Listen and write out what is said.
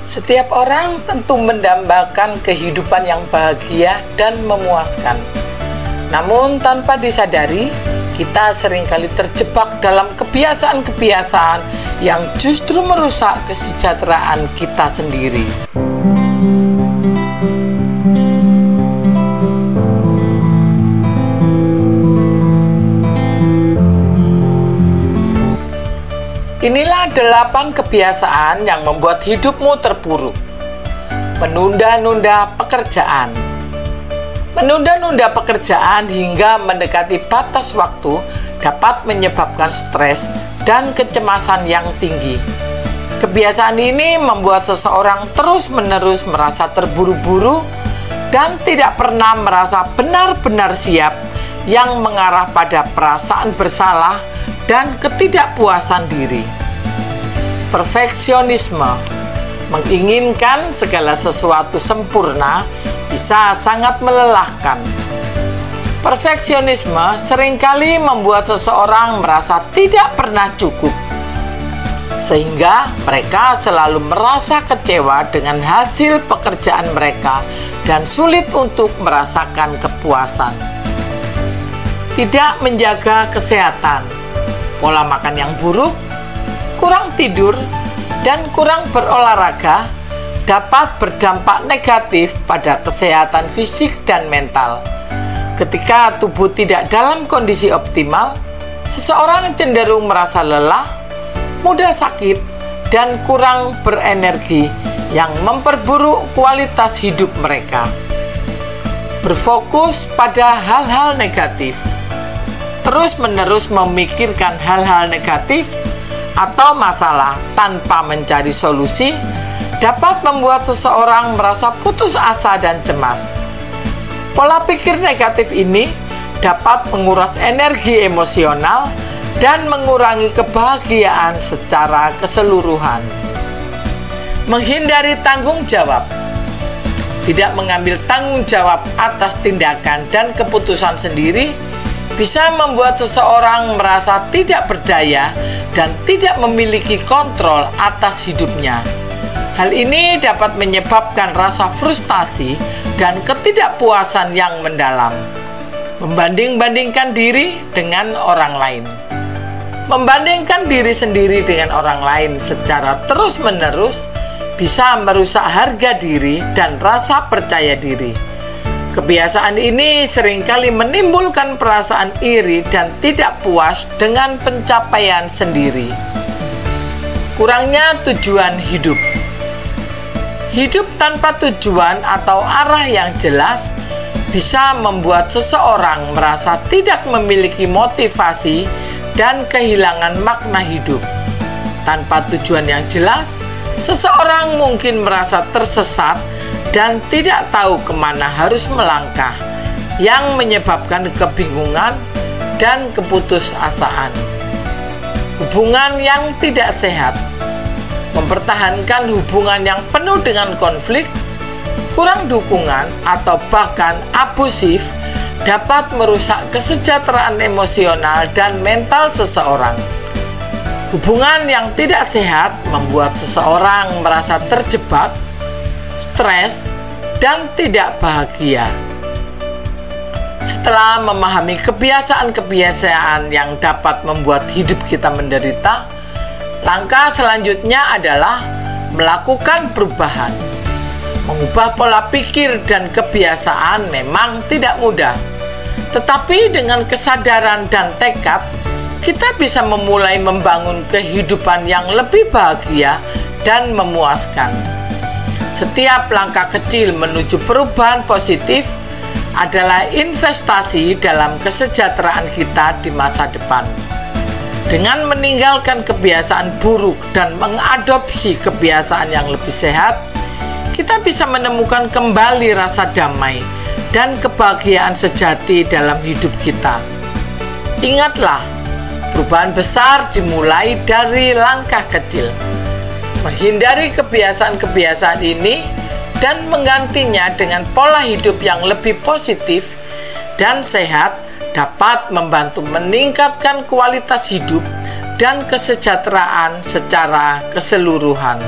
Setiap orang tentu mendambakan kehidupan yang bahagia dan memuaskan. Namun tanpa disadari, kita seringkali terjebak dalam kebiasaan-kebiasaan yang justru merusak kesejahteraan kita sendiri. Inilah 8 kebiasaan yang membuat hidupmu terpuruk. Menunda-nunda pekerjaan. Menunda-nunda pekerjaan hingga mendekati batas waktu dapat menyebabkan stres dan kecemasan yang tinggi. Kebiasaan ini membuat seseorang terus-menerus merasa terburu-buru dan tidak pernah merasa benar-benar siap, yang mengarah pada perasaan bersalah dan ketidakpuasan diri. Perfeksionisme, menginginkan segala sesuatu sempurna, bisa sangat melelahkan. Perfeksionisme seringkali membuat seseorang merasa tidak pernah cukup, sehingga mereka selalu merasa kecewa dengan hasil pekerjaan mereka dan sulit untuk merasakan kepuasan. Tidak menjaga kesehatan, pola makan yang buruk, kurang tidur, dan kurang berolahraga dapat berdampak negatif pada kesehatan fisik dan mental. Ketika tubuh tidak dalam kondisi optimal, seseorang cenderung merasa lelah, mudah sakit, dan kurang berenergi yang memperburuk kualitas hidup mereka. Berfokus pada hal-hal negatif, terus-menerus memikirkan hal-hal negatif atau masalah tanpa mencari solusi dapat membuat seseorang merasa putus asa dan cemas. Pola pikir negatif ini dapat menguras energi emosional dan mengurangi kebahagiaan secara keseluruhan. Menghindari tanggung jawab. Tidak mengambil tanggung jawab atas tindakan dan keputusan sendiri bisa membuat seseorang merasa tidak berdaya dan tidak memiliki kontrol atas hidupnya. Hal ini dapat menyebabkan rasa frustasi dan ketidakpuasan yang mendalam. Membanding-bandingkan diri dengan orang lain. Membandingkan diri sendiri dengan orang lain secara terus-menerus bisa merusak harga diri dan rasa percaya diri. Kebiasaan ini seringkali menimbulkan perasaan iri dan tidak puas dengan pencapaian sendiri. Kurangnya tujuan hidup. Hidup tanpa tujuan atau arah yang jelas bisa membuat seseorang merasa tidak memiliki motivasi dan kehilangan makna hidup. Tanpa tujuan yang jelas, seseorang mungkin merasa tersesat dan tidak tahu kemana harus melangkah, yang menyebabkan kebingungan dan keputusasaan. Hubungan yang tidak sehat. Mempertahankan hubungan yang penuh dengan konflik, kurang dukungan, atau bahkan abusif dapat merusak kesejahteraan emosional dan mental seseorang. Hubungan yang tidak sehat membuat seseorang merasa terjebak, stres, dan tidak bahagia. Setelah memahami kebiasaan-kebiasaan yang dapat membuat hidup kita menderita, langkah selanjutnya adalah melakukan perubahan. Mengubah pola pikir dan kebiasaan memang tidak mudah, tetapi dengan kesadaran dan tekad, kita bisa memulai membangun kehidupan yang lebih bahagia dan memuaskan. Setiap langkah kecil menuju perubahan positif adalah investasi dalam kesejahteraan kita di masa depan. Dengan meninggalkan kebiasaan buruk dan mengadopsi kebiasaan yang lebih sehat, kita bisa menemukan kembali rasa damai dan kebahagiaan sejati dalam hidup kita. Ingatlah, perubahan besar dimulai dari langkah kecil. Menghindari kebiasaan-kebiasaan ini dan menggantinya dengan pola hidup yang lebih positif dan sehat dapat membantu meningkatkan kualitas hidup dan kesejahteraan secara keseluruhan.